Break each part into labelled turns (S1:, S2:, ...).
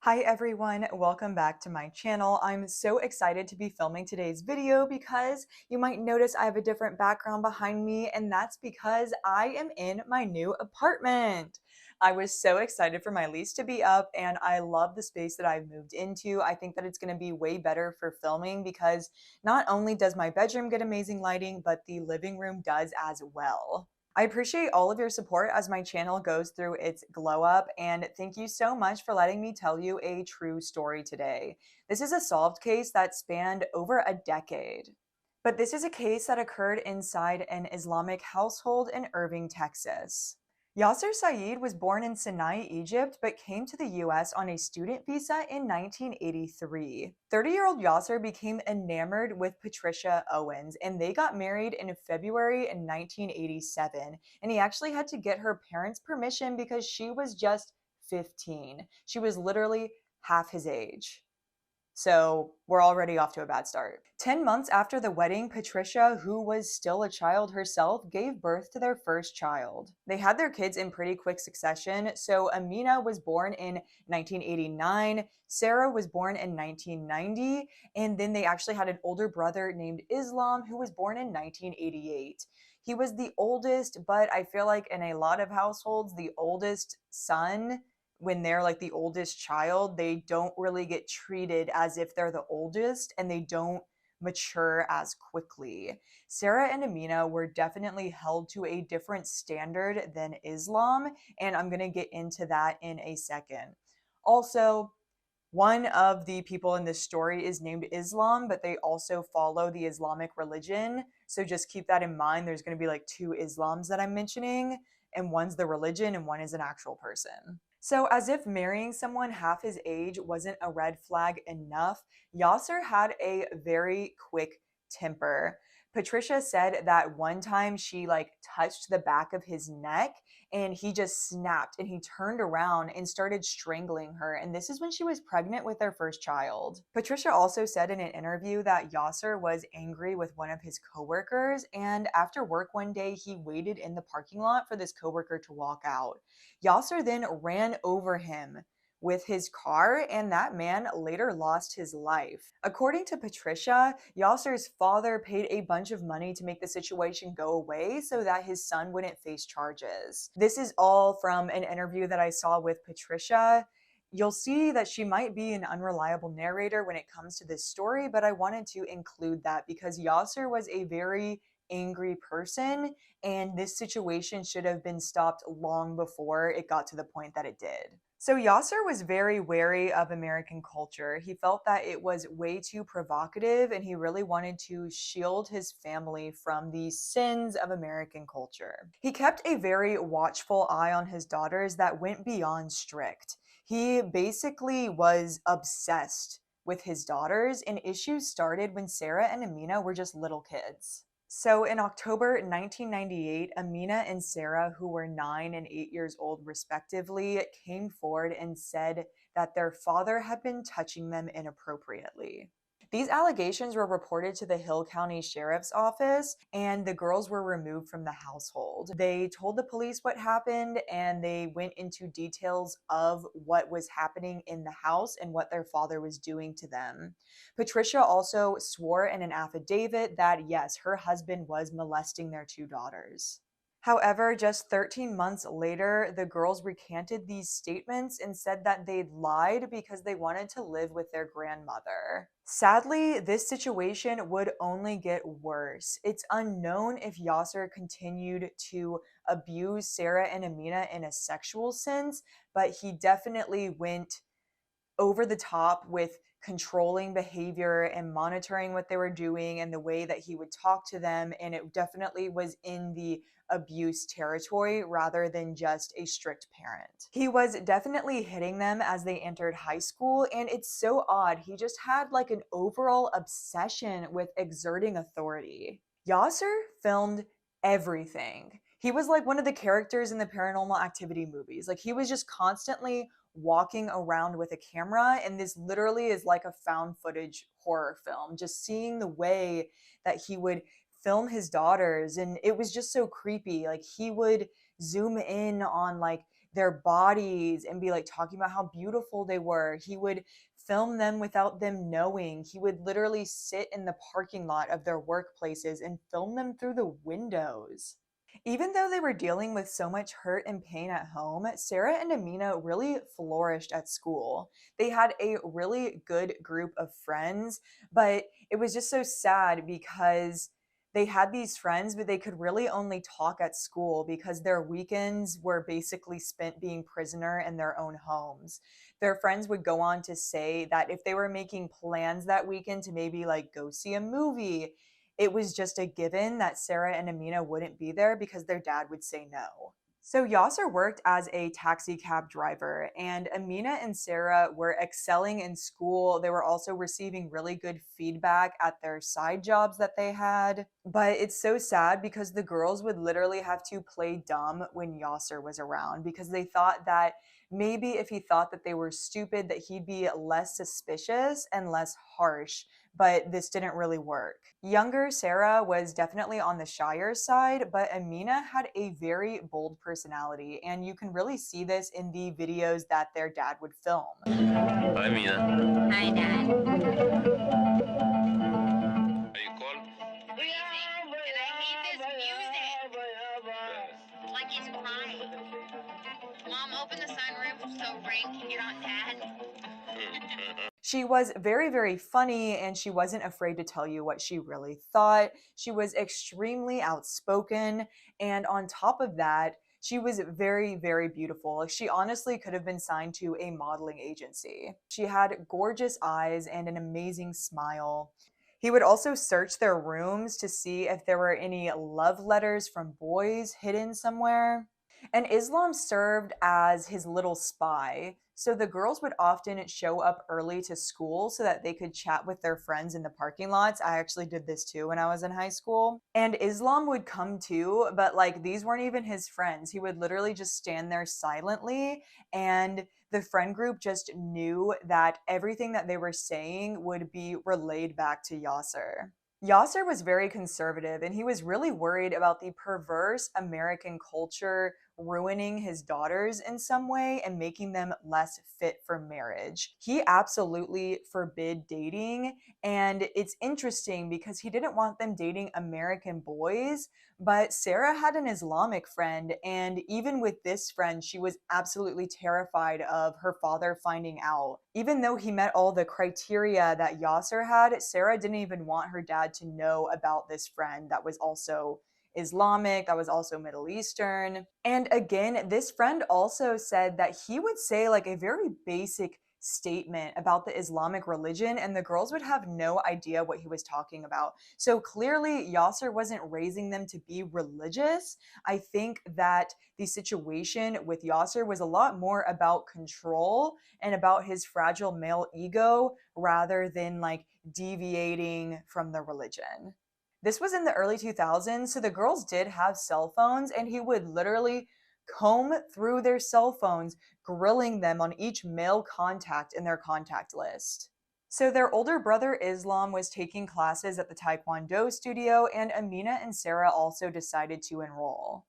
S1: Hi everyone, welcome back to my channel. I'm so excited to be filming today's video because you might notice I have a different background behind me, and that's because I am in my new apartment. I was so excited for my lease to be up, and I love the space that I've moved into. I think that it's going to be way better for filming because not only does my bedroom get amazing lighting, but the living room does as well. I appreciate all of your support as my channel goes through its glow up, and thank you so much for letting me tell you a true story today. This is a solved case that spanned over a decade. But this is a case that occurred inside an Islamic household in Irving, Texas. Yaser Said was born in Sinai, Egypt, but came to the US on a student visa in 1983. 30-year-old Yaser became enamored with Patricia Owens, and they got married in February in 1987. And he actually had to get her parents' permission because she was just 15. She was literally half his age. So we're already off to a bad start. 10 months after the wedding, Patricia, who was still a child herself, gave birth to their first child. They had their kids in pretty quick succession. So Amina was born in 1989, Sarah was born in 1990, and then they actually had an older brother named Islam who was born in 1988. He was the oldest, but I feel like in a lot of households, the oldest son, when they're like the oldest child, they don't really get treated as if they're the oldest, and they don't mature as quickly. Sarah and Amina were definitely held to a different standard than Islam, and I'm going to get into that in a second. Also, one of the people in this story is named Islam, but they also follow the Islamic religion. So just keep that in mind. There's going to be like two Islams that I'm mentioning, and one's the religion and one is an actual person. So, as if marrying someone half his age wasn't a red flag enough, Yasser had a very quick temper. Patricia said that one time she touched the back of his neck and he just snapped and he turned around and started strangling her. And this is when she was pregnant with their first child. Patricia also said in an interview that Yasser was angry with one of his coworkers, and after work one day, he waited in the parking lot for this coworker to walk out. Yasser then ran over him with his car, and that man later lost his life. According to Patricia, Yasser's father paid a bunch of money to make the situation go away so that his son wouldn't face charges. This is all from an interview that I saw with Patricia. You'll see that she might be an unreliable narrator when it comes to this story, but I wanted to include that because Yasser was a very angry person, and this situation should have been stopped long before it got to the point that it did. So Yasser was very wary of American culture. He felt that it was way too provocative, and he really wanted to shield his family from the sins of American culture. He kept a very watchful eye on his daughters that went beyond strict. He basically was obsessed with his daughters, and issues started when Sarah and Amina were just little kids. So in October 1998, Amina and Sarah, who were 9 and 8 years old respectively, came forward and said that their father had been touching them inappropriately. These allegations were reported to the Hill County Sheriff's Office, and the girls were removed from the household. They told the police what happened, and they went into details of what was happening in the house and what their father was doing to them. Patricia also swore in an affidavit that yes, her husband was molesting their two daughters. However, just 13 months later, the girls recanted these statements and said that they'd lied because they wanted to live with their grandmother. Sadly, this situation would only get worse. It's unknown if Yasser continued to abuse Sarah and Amina in a sexual sense, but he definitely went over the top with controlling behavior and monitoring what they were doing and the way that he would talk to them. And it definitely was in the abuse territory rather than just a strict parent. He was definitely hitting them as they entered high school. And it's so odd. He just had like an overall obsession with exerting authority. Yasser filmed everything. He was like one of the characters in the Paranormal Activity movies. Like he was just constantly walking around with a camera, and this literally is like a found footage horror film. Just seeing the way that he would film his daughters, and it was just so creepy. Like he would zoom in on like their bodies and be like talking about how beautiful they were. He would film them without them knowing. He would literally sit in the parking lot of their workplaces and film them through the windows. Even though they were dealing with so much hurt and pain at home, Sarah and Amina really flourished at school. They had a really good group of friends, but it was just so sad because they had these friends, but they could really only talk at school because their weekends were basically spent being prisoner in their own homes. Their friends would go on to say that if they were making plans that weekend to maybe like go see a movie, it was just a given that Sarah and Amina wouldn't be there because their dad would say no. So Yaser worked as a taxi cab driver, and Amina and Sarah were excelling in school. They were also receiving really good feedback at their side jobs that they had. But it's so sad because the girls would literally have to play dumb when Yaser was around because they thought that maybe if he thought that they were stupid, that he'd be less suspicious and less harsh, but this didn't really work. Younger Sarah was definitely on the shyer side, but Amina had a very bold personality, and you can really see this in the videos that their dad would film.
S2: Hi, Amina.
S3: Hi, Dad.
S2: Are you cold?
S3: Freezing. And I hate this music. It's like he's crying. Mom, open the sunroof so rain can get on Dad.
S1: She was very, very funny, and she wasn't afraid to tell you what she really thought. She was extremely outspoken, and on top of that, she was very, very beautiful. She honestly could have been signed to a modeling agency. She had gorgeous eyes and an amazing smile. He would also search their rooms to see if there were any love letters from boys hidden somewhere. And Islam served as his little spy. So the girls would often show up early to school so that they could chat with their friends in the parking lots. I actually did this too when I was in high school. And Islam would come too, but like these weren't even his friends. He would literally just stand there silently, and the friend group just knew that everything that they were saying would be relayed back to Yaser. Yaser was very conservative, and he was really worried about the perverse American culture ruining his daughters in some way and making them less fit for marriage. He absolutely forbid dating, and it's interesting because he didn't want them dating American boys, but Sarah had an Islamic friend, and even with this friend, she was absolutely terrified of her father finding out. Even though he met all the criteria that Yaser had, Sarah didn't even want her dad to know about this friend that was also Islamic, that was also Middle Eastern. And again, this friend also said that he would say like a very basic statement about the Islamic religion, and the girls would have no idea what he was talking about. So clearly, Yaser wasn't raising them to be religious. I think that the situation with Yaser was a lot more about control and about his fragile male ego rather than like deviating from the religion. This was in the early 2000s, so the girls did have cell phones, and he would literally comb through their cell phones, grilling them on each male contact in their contact list. So their older brother Islam was taking classes at the Taekwondo studio, and Amina and Sarah also decided to enroll.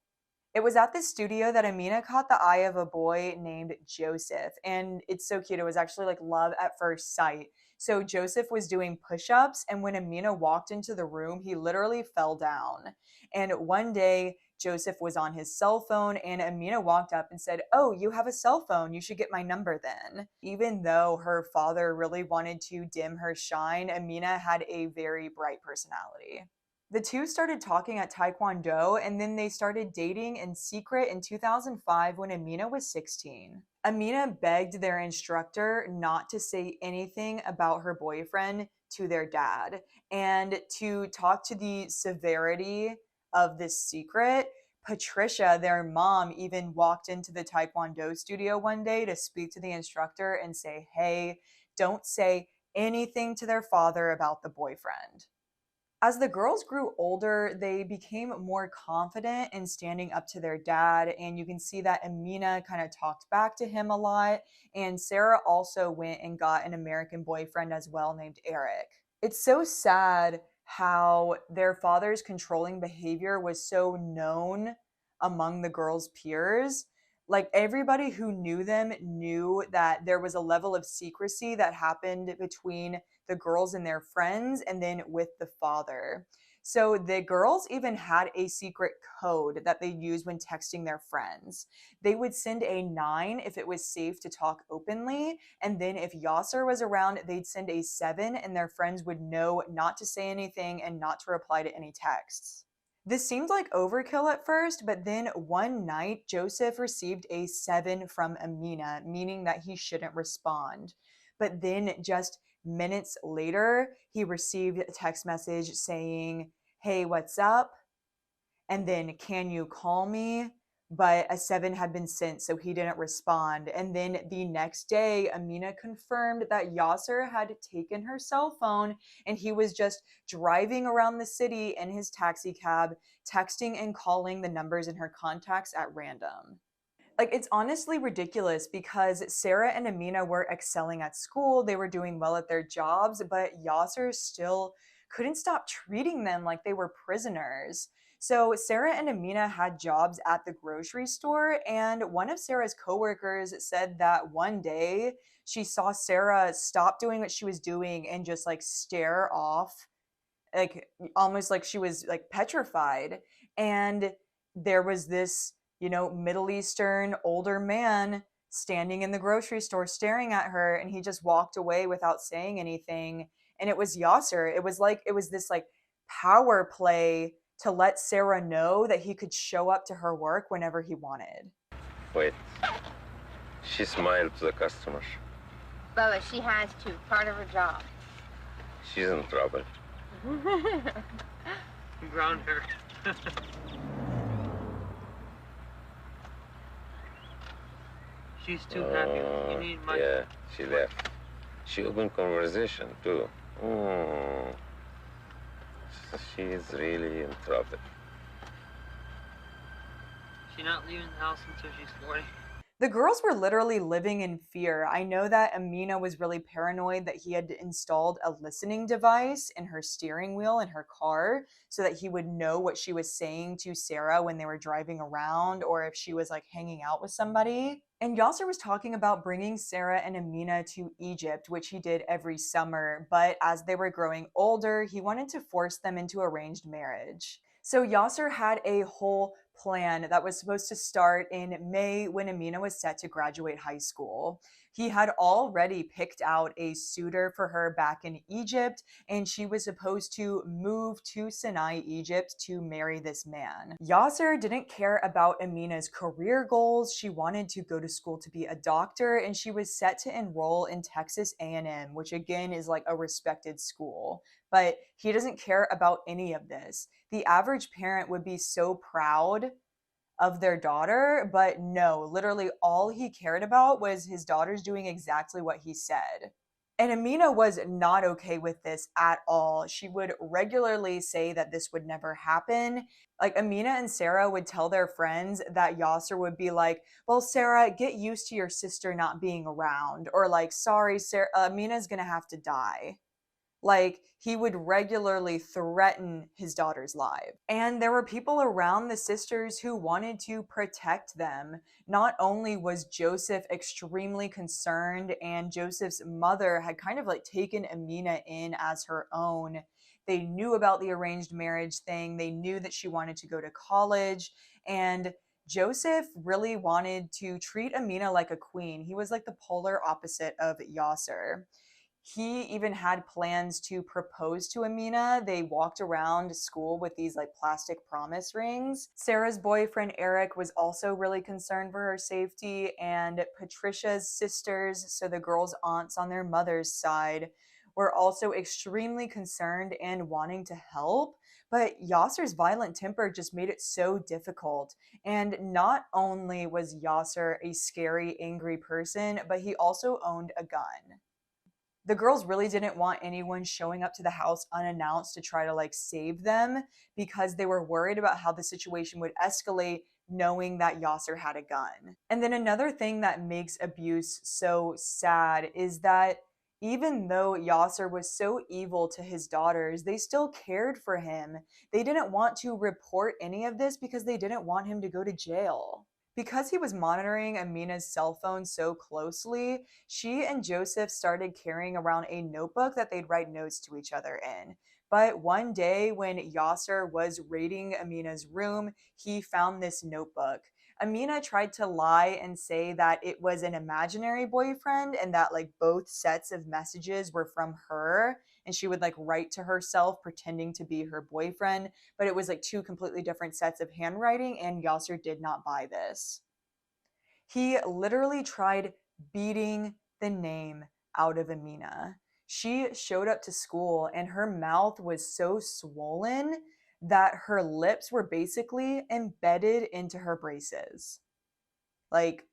S1: It was at this studio that Amina caught the eye of a boy named Joseph, and it's so cute. It was actually like love at first sight. So Joseph was doing push-ups, and when Amina walked into the room, he literally fell down. And one day, Joseph was on his cell phone, and Amina walked up and said, "Oh, you have a cell phone. You should get my number then." Even though her father really wanted to dim her shine, Amina had a very bright personality. The two started talking at Taekwondo, and then they started dating in secret in 2005 when Amina was 16. Amina begged their instructor not to say anything about her boyfriend to their dad and to talk to the severity of this secret. Patricia, their mom, even walked into the Taekwondo studio one day to speak to the instructor and say, "Hey, don't say anything to their father about the boyfriend." As the girls grew older, they became more confident in standing up to their dad, and you can see that Amina kind of talked back to him a lot, and Sarah also went and got an American boyfriend as well named Eric. It's so sad how their father's controlling behavior was so known among the girls' peers, Like everybody who knew them knew that there was a level of secrecy that happened between the girls and their friends and then with the father. So the girls even had a secret code that they used when texting their friends. They would send a 9 if it was safe to talk openly, and then if Yaser was around, they'd send a 7 and their friends would know not to say anything and not to reply to any texts. This seemed like overkill at first, but then one night Joseph received a 7 from Amina, meaning that he shouldn't respond. But then just minutes later, he received a text message saying, "Hey, what's up?" And then, "Can you call me?" But a 7 had been sent, so he didn't respond. And then the next day, Amina confirmed that Yaser had taken her cell phone and he was just driving around the city in his taxi cab, texting and calling the numbers in her contacts at random. Like, it's honestly ridiculous because Sarah and Amina were excelling at school, they were doing well at their jobs, but Yasser still couldn't stop treating them like they were prisoners. So Sarah and Amina had jobs at the grocery store, and one of Sarah's coworkers said that one day she saw Sarah stop doing what she was doing and just like stare off, like almost like she was like petrified. And there was this, Middle Eastern older man standing in the grocery store staring at her, and he just walked away without saying anything. And it was Yasser. It was this like power play to let Sarah know that he could show up to her work whenever he wanted.
S2: Wait. She smiled to the customers.
S3: Bubba, she has to. Part of her job.
S2: She's in trouble.
S4: Ground her. She's too happy. You need my.
S2: Yeah, she left. She opened conversation too. She's really in trouble.
S4: She's not leaving the house until she's 40.
S1: The girls were literally living in fear. I know that Amina was really paranoid that he had installed a listening device in her steering wheel in her car so that he would know what she was saying to Sarah when they were driving around or if she was like hanging out with somebody. And Yasser was talking about bringing Sarah and Amina to Egypt, which he did every summer. But as they were growing older, he wanted to force them into arranged marriage. So Yasser had a whole plan that was supposed to start in May when Amina was set to graduate high school. He had already picked out a suitor for her back in Egypt, and she was supposed to move to Sinai, Egypt to marry this man. Yasser didn't care about Amina's career goals. She wanted to go to school to be a doctor, and she was set to enroll in Texas A&M, which again is like a respected school. But he doesn't care about any of this. The average parent would be so proud of their daughter, but no, literally all he cared about was his daughter's doing exactly what he said. And Amina was not okay with this at all. She would regularly say that this would never happen. Like Amina and Sarah would tell their friends that Yasser would be like, "Well, Sarah, get used to your sister not being around," or like, "Sorry, Sarah, Amina's gonna have to die." Like, he would regularly threaten his daughter's life. And there were people around the sisters who wanted to protect them. Not only was Joseph extremely concerned, and Joseph's mother had kind of like taken Amina in as her own. They knew about the arranged marriage thing, they knew that she wanted to go to college, and Joseph really wanted to treat Amina like a queen. He was like the polar opposite of Yasser. He even had plans to propose to Amina. They walked around school with these like plastic promise rings. Sarah's boyfriend Eric was also really concerned for her safety, and Patricia's sisters, so the girls' aunts on their mother's side, were also extremely concerned and wanting to help. But Yasser's violent temper just made it so difficult. And not only was Yasser a scary, angry person, but he also owned a gun. The girls really didn't want anyone showing up to the house unannounced to try to like save them because they were worried about how the situation would escalate knowing that Yasser had a gun. And then another thing that makes abuse so sad is that even though Yasser was so evil to his daughters, they still cared for him. They didn't want to report any of this because they didn't want him to go to jail. Because he was monitoring Amina's cell phone so closely, she and Joseph started carrying around a notebook that they'd write notes to each other in. But one day, when Yaser was raiding Amina's room, he found this notebook. Amina tried to lie and say that it was an imaginary boyfriend and that like both sets of messages were from her, and she would like write to herself pretending to be her boyfriend, but it was like two completely different sets of handwriting, and Yaser did not buy this. He literally tried beating the name out of Amina. She showed up to school and her mouth was so swollen that her lips were basically embedded into her braces. Like,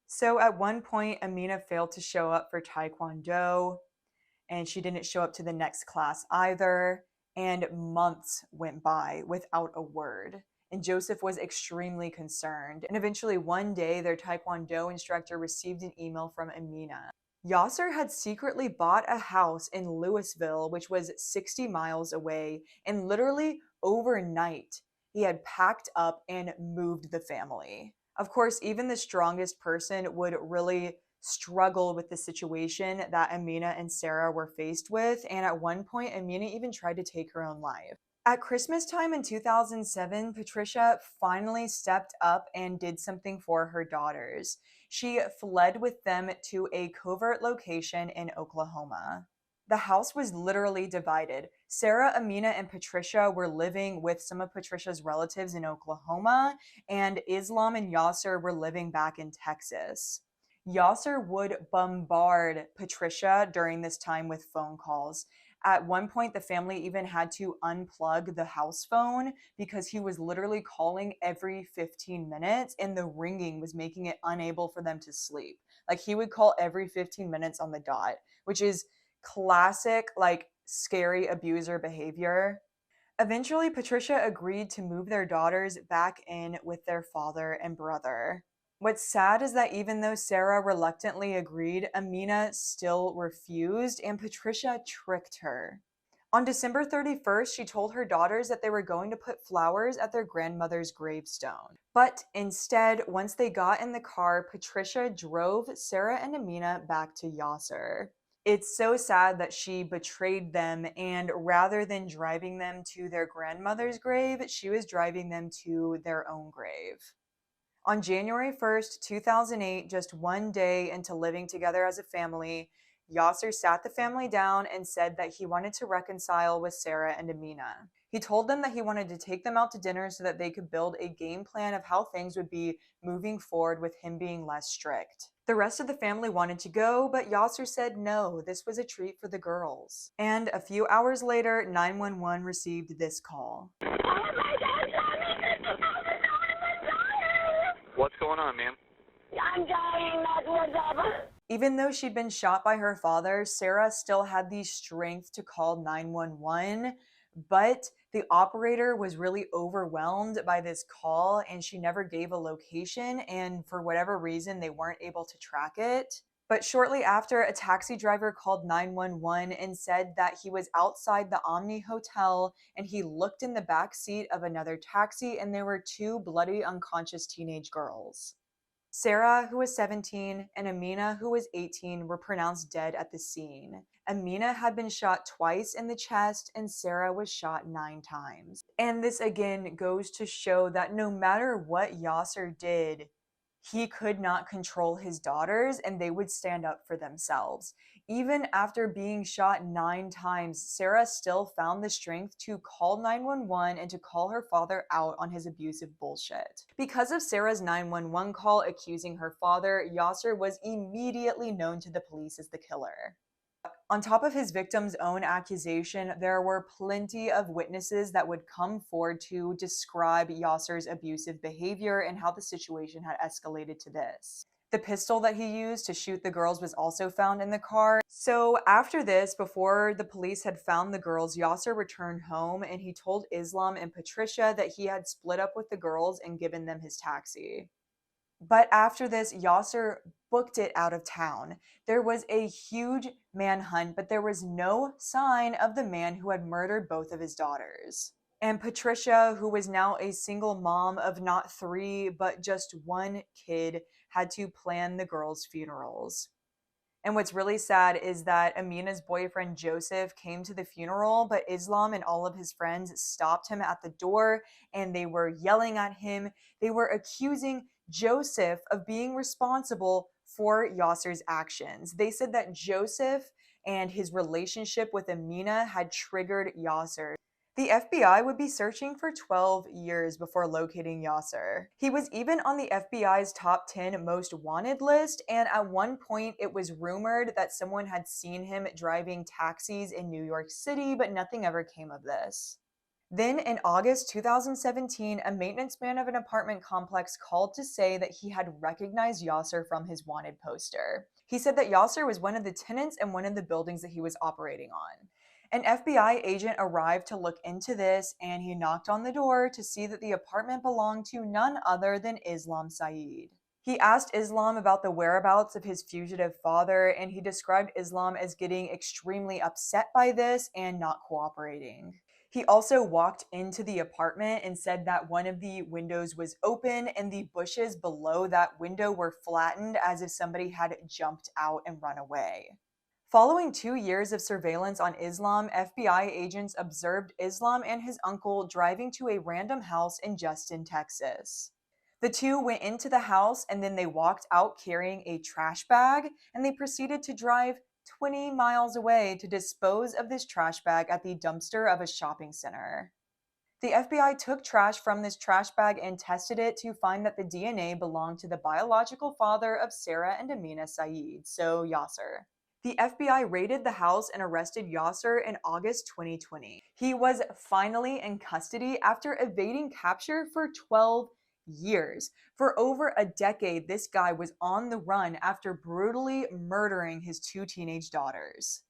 S1: so at one point, Amina failed to show up for Taekwondo, and she didn't show up to the next class either. And months went by without a word. And Joseph was extremely concerned. And eventually, one day, their Taekwondo instructor received an email from Amina. Yaser had secretly bought a house in Louisville, which was 60 miles away, and literally overnight, he had packed up and moved the family. Of course, even the strongest person would really struggle with the situation that Amina and Sarah were faced with, and at one point, Amina even tried to take her own life. At Christmas time in 2007, Patricia finally stepped up and did something for her daughters. She fled with them to a covert location in Oklahoma. The house was literally divided. Sarah, Amina, and Patricia were living with some of Patricia's relatives in Oklahoma, and Islam and Yaser were living back in Texas. Yaser would bombard Patricia during this time with phone calls. At one point, the family even had to unplug the house phone because he was literally calling every 15 minutes and the ringing was making it unable for them to sleep. Like he would call every 15 minutes on the dot, which is classic, like scary abuser behavior. Eventually, Patricia agreed to move their daughters back in with their father and brother. What's sad is that even though Sarah reluctantly agreed, Amina still refused, and Patricia tricked her. On December 31st, she told her daughters that they were going to put flowers at their grandmother's gravestone. But instead, once they got in the car, Patricia drove Sarah and Amina back to Yaser. It's so sad that she betrayed them, and rather than driving them to their grandmother's grave, she was driving them to their own grave. On January 1st, 2008, just one day into living together as a family, Yaser sat the family down and said that he wanted to reconcile with Sarah and Amina. He told them that he wanted to take them out to dinner so that they could build a game plan of how things would be moving forward with him being less strict. The rest of the family wanted to go, but Yaser said no, this was a treat for the girls. And a few hours later, 911 received this call.
S5: What's going on, ma'am?
S3: I'm dying, that's what's up.
S1: Even though she'd been shot by her father, Sarah still had the strength to call 911, but the operator was really overwhelmed by this call and she never gave a location, and for whatever reason, they weren't able to track it. But shortly after, a taxi driver called 911 and said that he was outside the Omni Hotel and he looked in the back seat of another taxi and there were two bloody unconscious teenage girls. Sarah, who was 17, and Amina, who was 18, were pronounced dead at the scene. Amina had been shot twice in the chest and Sarah was shot 9 times. And this again goes to show that no matter what Yaser did, he could not control his daughters and they would stand up for themselves. Even after being shot 9 times, Sarah still found the strength to call 911 and to call her father out on his abusive bullshit. Because of Sarah's 911 call accusing her father, Yaser was immediately known to the police as the killer. On top of his victim's own accusation, there were plenty of witnesses that would come forward to describe Yaser's abusive behavior and how the situation had escalated to this. The pistol that he used to shoot the girls was also found in the car. So after this, before the police had found the girls, Yaser returned home and he told Islam and Patricia that he had split up with the girls and given them his taxi. But after this, Yaser booked it out of town. There was a huge manhunt, but there was no sign of the man who had murdered both of his daughters. And Patricia, who was now a single mom of not 3, but just 1 kid, had to plan the girls' funerals. And what's really sad is that Amina's boyfriend Joseph came to the funeral, but Islam and all of his friends stopped him at the door and they were yelling at him. They were accusing Joseph of being responsible for Yaser's actions. They said that Joseph and his relationship with Amina had triggered Yaser. The FBI would be searching for 12 years before locating Yaser. He was even on the FBI's top 10 most wanted list, and at one point it was rumored that someone had seen him driving taxis in New York City, but nothing ever came of this. Then in August 2017, a maintenance man of an apartment complex called to say that he had recognized Yaser from his wanted poster. He said that Yaser was one of the tenants in one of the buildings that he was operating on. An FBI agent arrived to look into this and he knocked on the door to see that the apartment belonged to none other than Islam Said. He asked Islam about the whereabouts of his fugitive father and he described Islam as getting extremely upset by this and not cooperating. He also walked into the apartment and said that one of the windows was open and the bushes below that window were flattened as if somebody had jumped out and run away. Following 2 years of surveillance on Islam, FBI agents observed Islam and his uncle driving to a random house in Justin, Texas. The two went into the house and then they walked out carrying a trash bag and they proceeded to drive 20 miles away to dispose of this trash bag at the dumpster of a shopping center. The FBI took trash from this trash bag and tested it to find that the DNA belonged to the biological father of Sarah and Amina Said, so Yaser. The FBI raided the house and arrested Yaser in August 2020. He was finally in custody after evading capture for 12 years. For over a decade, this guy was on the run after brutally murdering his 2 teenage daughters.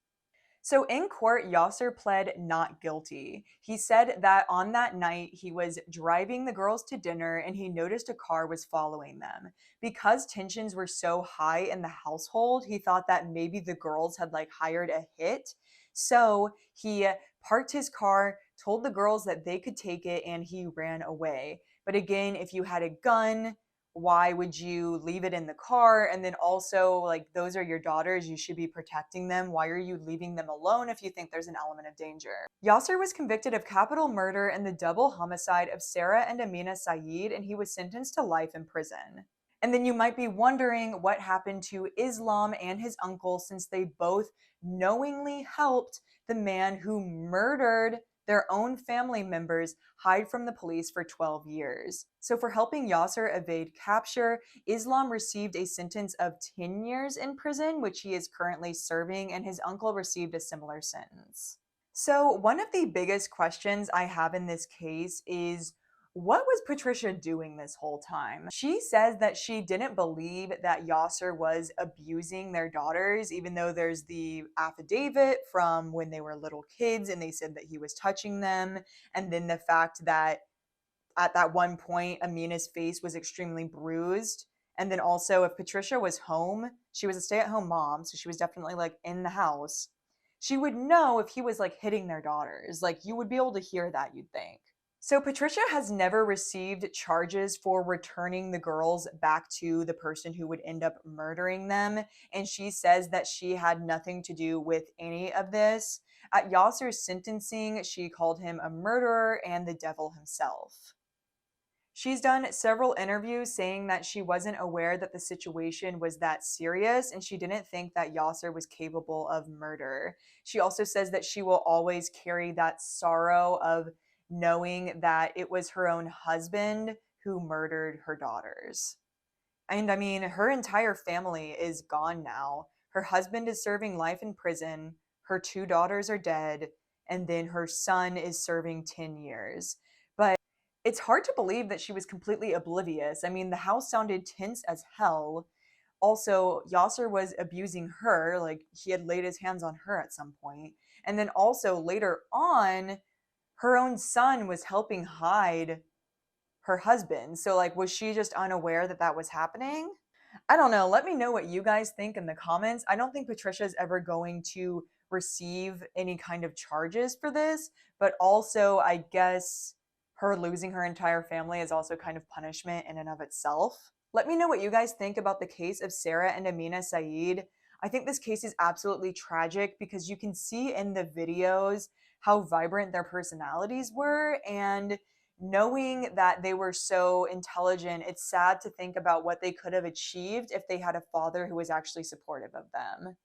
S1: So in court, Yaser pled not guilty. He said that on that night, he was driving the girls to dinner and he noticed a car was following them. Because tensions were so high in the household, he thought that maybe the girls had hired a hit. So he parked his car, told the girls that they could take it, and he ran away. But again, if you had a gun, why would you leave it in the car? And then also, those are your daughters. You should be protecting them. Why are you leaving them alone if you think there's an element of danger? Yaser was convicted of capital murder and the double homicide of Sarah and Amina Said, and he was sentenced to life in prison. And then you might be wondering what happened to Islam and his uncle since they both knowingly helped the man who murdered their own family members hide from the police for 12 years. So for helping Yaser evade capture, Islam received a sentence of 10 years in prison, which he is currently serving, and his uncle received a similar sentence. So one of the biggest questions I have in this case is, what was Patricia doing this whole time? She says that she didn't believe that Yaser was abusing their daughters, even though there's the affidavit from when they were little kids and they said that he was touching them. And then the fact that at that one point, Amina's face was extremely bruised. And then also, if Patricia was home, she was a stay-at-home mom, so she was definitely in the house. She would know if he was hitting their daughters. You would be able to hear that, you'd think. So Patricia has never received charges for returning the girls back to the person who would end up murdering them, and she says that she had nothing to do with any of this. At Yaser's sentencing, she called him a murderer and the devil himself. She's done several interviews saying that she wasn't aware that the situation was that serious and she didn't think that Yaser was capable of murder. She also says that she will always carry that sorrow of knowing that it was her own husband who murdered her daughters. And I mean, her entire family is gone now. Her husband is serving life in prison, her 2 daughters are dead, and then her son is serving 10 years. But it's hard to believe that she was completely oblivious. I mean, the house sounded tense as hell. Also, Yaser was abusing her, he had laid his hands on her at some point. And then also later on, her own son was helping hide her husband. So was she just unaware that that was happening? I don't know. Let me know what you guys think in the comments. I don't think Patricia's ever going to receive any kind of charges for this, but also I guess her losing her entire family is also kind of punishment in and of itself. Let me know what you guys think about the case of Sarah and Amina Said. I think this case is absolutely tragic because you can see in the videos how vibrant their personalities were, and knowing that they were so intelligent, it's sad to think about what they could have achieved if they had a father who was actually supportive of them.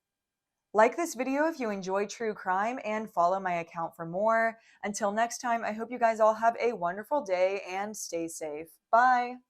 S1: Like this video if you enjoy true crime and follow my account for more. Until next time, I hope you guys all have a wonderful day and stay safe. Bye!